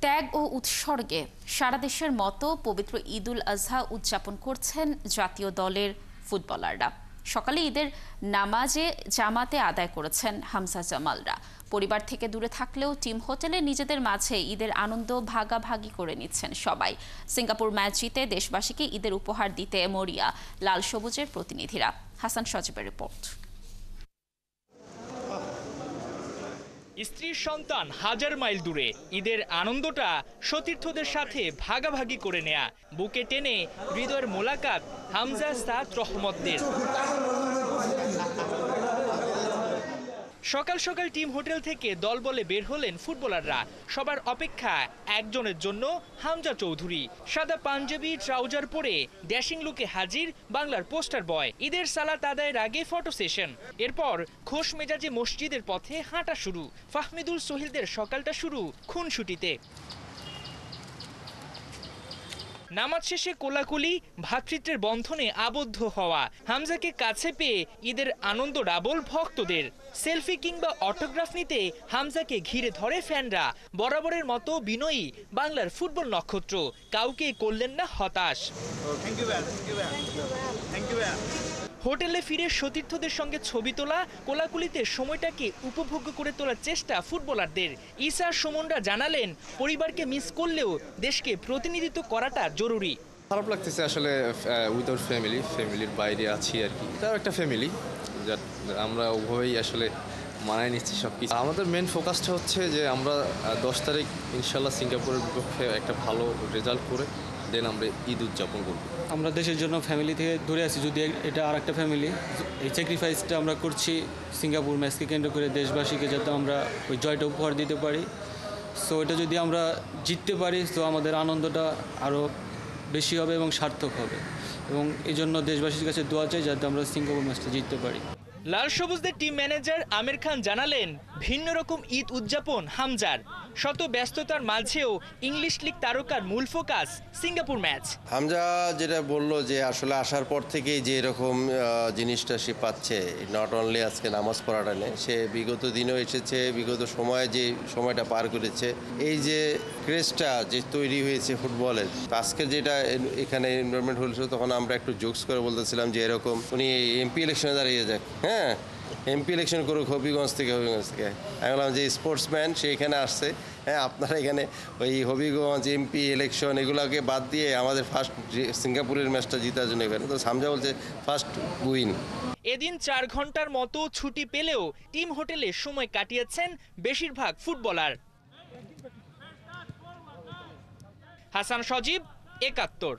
ত্যাগ ও উৎসর্গে সারা দেশের মতো পবিত্র ঈদুল আজহা উদযাপন করছেন জাতীয় দলের ফুটবলাররা। সকালে ঈদের নামাজে জামাতে আদায় করেছেন হামজা জামালরা। পরিবার থেকে দূরে থাকলেও টিম হোটেলে নিজেদের মাঝে ঈদের আনন্দ ভাগাভাগি করে নিচ্ছেন সবাই। সিঙ্গাপুর ম্যাচ জিতে দেশবাসীকে ঈদের উপহার দিতে মরিয়া লাল সবুজের প্রতিনিধিরা। হাসান সজীবের রিপোর্ট। স্ত্রীর সন্তান হাজার মাইল দূরে, ঈদের আনন্দটা সতীর্থদের সাথে ভাগাভাগি করে নেয়া, বুকে টেনে হৃদয়ের মোলাকাত হামজা সাদ রহমতদের। সকাল সকাল টিম হোটেল থেকে দলবলে বের হলেন ফুটবলাররা। সবার অপেক্ষা একজনের জন্য, হামজা চৌধুরী। সাদা পাঞ্জাবি ট্রাউজার পরে ড্যাশিং লুকে হাজির বাংলার পোস্টার বয়। ঈদের সালাত আদায়ের আগে ফটো সেশন, এরপর খোশ মেজাজে মসজিদের পথে হাঁটা শুরু। ফাহমিদুল সোহিলদের সকালটা শুরু খুনসুটিতে। নামাজ শেষে কোলাকুলি, ভ্রাতৃত্বের বন্ধনে আবদ্ধ হওয়া। হামজাকে কাছে পেয়ে ঈদের আনন্দ ডাবল ভক্তদের। সেলফি কিংবা অটোগ্রাফ নিতে হামজাকে ঘিরে ধরে ফ্যানরা। বরাবরের মতো বিনয়ী বাংলার ফুটবল নক্ষত্র, কাউকে করলেন না হতাশ। হোটেলে ফিরে সতীর্থদের সঙ্গে ছবি তোলা, কোলাকুলিতে সময়টাকে উপভোগ্য করে তোলার চেষ্টা ফুটবলারদের। ঈসা সুমনরা জানালেন, পরিবারকে মিস করলেও দেশকে প্রতিনিধিত্ব করাটা জরুরি। খারাপ লাগতেছে আসলে, উইদাউট ফ্যামিলির বাইরে আছি আর কি। তার একটা ফ্যামিলি, আমরা ওভাবেই আসলে মানায় নিচ্ছি সব কিছু। আমাদের মেন ফোকাসটা হচ্ছে যে আমরা 10 তারিখ ইনশাল্লাহ সিঙ্গাপুরের বিপক্ষে একটা ভালো রেজাল্ট করে দেন আমরা ঈদ উদযাপন করব। আমরা দেশের জন্য ফ্যামিলি থেকে দূরে আছি, যদি এটা আর একটা ফ্যামিলি। এই স্যাক্রিফাইসটা আমরা করছি সিঙ্গাপুর ম্যাচকে কেন্দ্র করে, দেশবাসীকে যাতে আমরা ওই জয়টা উপহার দিতে পারি। সো এটা যদি আমরা জিততে পারি তো আমাদের আনন্দটা আরও বেশি হবে এবং সার্থক হবে, এবং এই জন্য দেশবাসীর কাছে দোয়া চাই যাতে আমরা সিঙ্গাপুর ম্যাচটা জিততে পারি। লাল সবুজদের টিম ম্যানেজার আমির খান জানালেন, ভিন্ন রকম ঈদ উদযাপন হামজার। শত ব্যস্ততার মাঝেও ইংলিশ লিগ তারকার মূল ফোকাস সিঙ্গাপুর ম্যাচ। হামজা যেটা বললো যে আসলে আসার পর থেকেই যে এরকম জিনিসটা সে পাচ্ছে, নট অনলি আজকে নামাজ পড়াটা নেই, সে বিগত দিনেও এসেছে, বিগত সময়ে যে সময়টা পার করেছে, এই যে ক্রেজটা যে তৈরি হয়েছে ফুটবলের, আজকে যেটা এখানে এনভায়রনমেন্ট হয়েছিল, তখন আমরা একটু জোকস করে বলতেছিলাম যে এরকম উনি এমপি ইলেকশনে দাঁড়িয়ে যাক, হ্যাঁ এমপি ইলেকশন করুক হবিগঞ্জ থেকে। আমি বললাম যে স্পোর্টসম্যান সে এখানে আসছে, হ্যাঁ আপনারা এখানে ওই হবিগঞ্জ এমপি ইলেকশন এগুলোকে বাদ দিয়ে আমাদের ফার্স্ট সিঙ্গাপুরের ম্যাচটা জিতার জন্য এখানে। তো হামজা বলছে ফার্স্ট উইন। এদিন 4 ঘন্টার মতো ছুটি পেলেও টিম হোটেলে সময় কাটিয়েছেন বেশিরভাগ ফুটবলার। হাসান সজীব, ৭১।